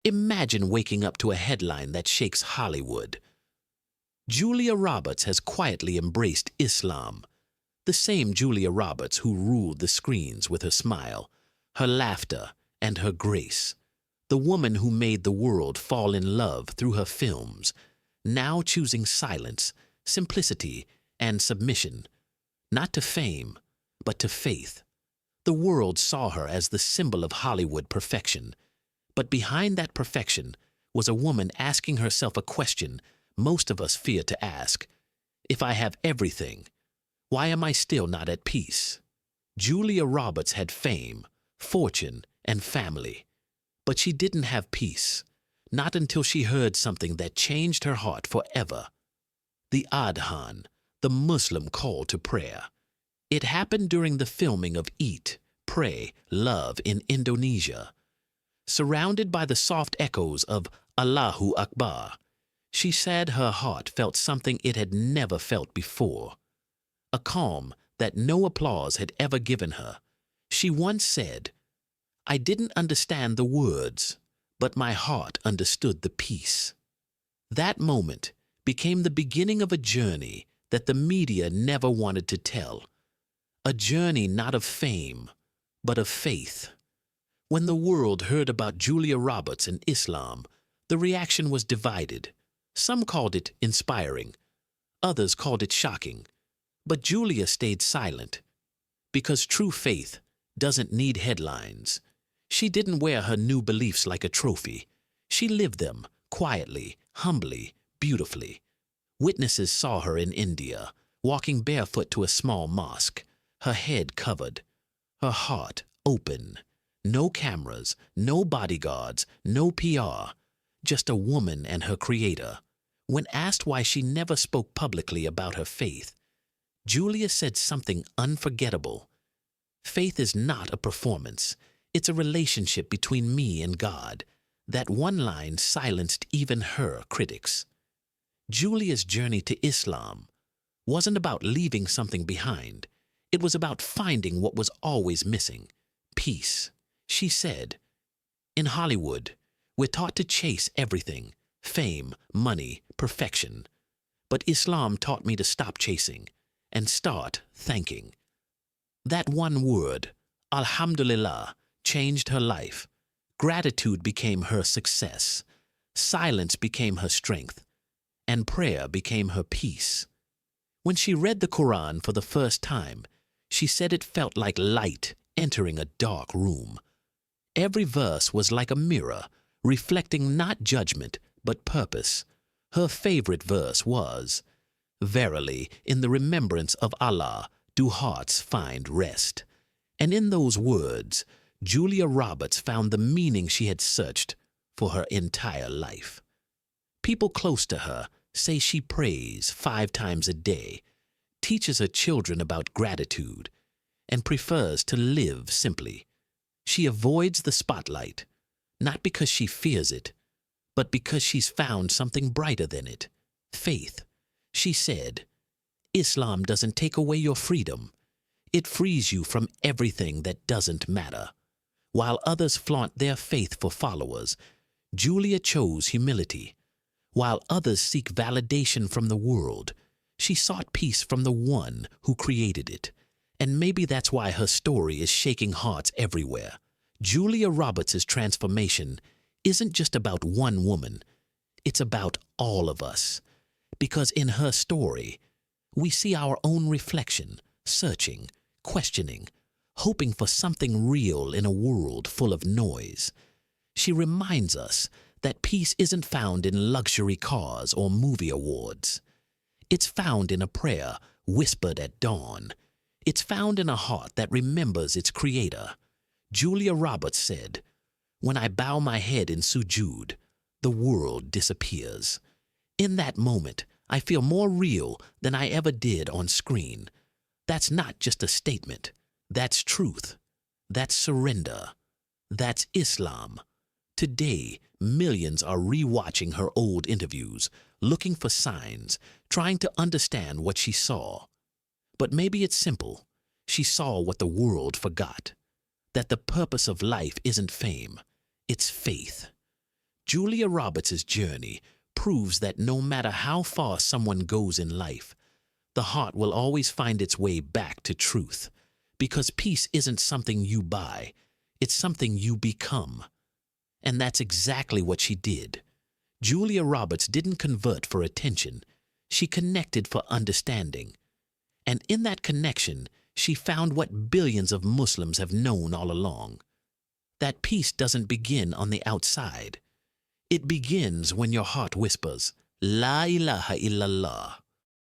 Imagine waking up to a headline that shakes Hollywood. Julia Roberts has quietly embraced Islam. The same Julia Roberts who ruled the screens with her smile, her laughter, and her grace. The woman who made the world fall in love through her films, now choosing silence, simplicity, and submission, not to fame, but to faith. The world saw her as the symbol of Hollywood perfection, but behind that perfection was a woman asking herself a question most of us fear to ask. If I have everything, why am I still not at peace? Julia Roberts had fame, fortune, and family, but she didn't have peace, not until she heard something that changed her heart forever. The Adhan, the Muslim call to prayer. It happened during the filming of Eat, Pray, Love in Indonesia. Surrounded by the soft echoes of Allahu Akbar, she said her heart felt something it had never felt before. A calm that no applause had ever given her. She once said, "I didn't understand the words, but my heart understood the peace." That moment became the beginning of a journey that the media never wanted to tell. A journey not of fame, but of faith. When the world heard about Julia Roberts and Islam, the reaction was divided. Some called it inspiring. Others called it shocking. But Julia stayed silent, because true faith doesn't need headlines. She didn't wear her new beliefs like a trophy. She lived them quietly, humbly, beautifully. Witnesses saw her in India, walking barefoot to a small mosque, her head covered, her heart open. No cameras, no bodyguards, no PR, just a woman and her creator. When asked why she never spoke publicly about her faith, Julia said something unforgettable. "Faith is not a performance. It's a relationship between me and God." That one line silenced even her critics. Julia's journey to Islam wasn't about leaving something behind. It was about finding what was always missing: peace. She said, "In Hollywood, we're taught to chase everything: fame, money, perfection. But Islam taught me to stop chasing and start thanking." That one word, Alhamdulillah, changed her life. Gratitude became her success. Silence became her strength. And prayer became her peace. When she read the Quran for the first time, she said it felt like light entering a dark room. Every verse was like a mirror, reflecting not judgment, but purpose. Her favorite verse was, "Verily, in the remembrance of Allah do hearts find rest." And in those words, Julia Roberts found the meaning she had searched for her entire life. People close to her say she prays 5 times a day, teaches her children about gratitude, and prefers to live simply. She avoids the spotlight, not because she fears it, but because she's found something brighter than it: faith. She said, "Islam doesn't take away your freedom. It frees you from everything that doesn't matter." While others flaunt their faithful followers, Julia chose humility. While others seek validation from the world, she sought peace from the one who created it. And maybe that's why her story is shaking hearts everywhere. Julia Roberts' transformation isn't just about one woman. It's about all of us. Because in her story, we see our own reflection, searching, questioning, hoping for something real in a world full of noise. She reminds us that peace isn't found in luxury cars or movie awards. It's found in a prayer whispered at dawn. It's found in a heart that remembers its creator. Julia Roberts said, "When I bow my head in sujood, the world disappears. In that moment, I feel more real than I ever did on screen." That's not just a statement. That's truth. That's surrender. That's Islam. Today, millions are rewatching her old interviews, looking for signs, trying to understand what she saw. But maybe it's simple. She saw what the world forgot: that the purpose of life isn't fame, it's faith. Julia Roberts' journey proves that no matter how far someone goes in life, the heart will always find its way back to truth, because peace isn't something you buy, it's something you become. And that's exactly what she did. Julia Roberts didn't convert for attention, she connected for understanding. And in that connection, she found what billions of Muslims have known all along. That peace doesn't begin on the outside. It begins when your heart whispers, La ilaha illallah.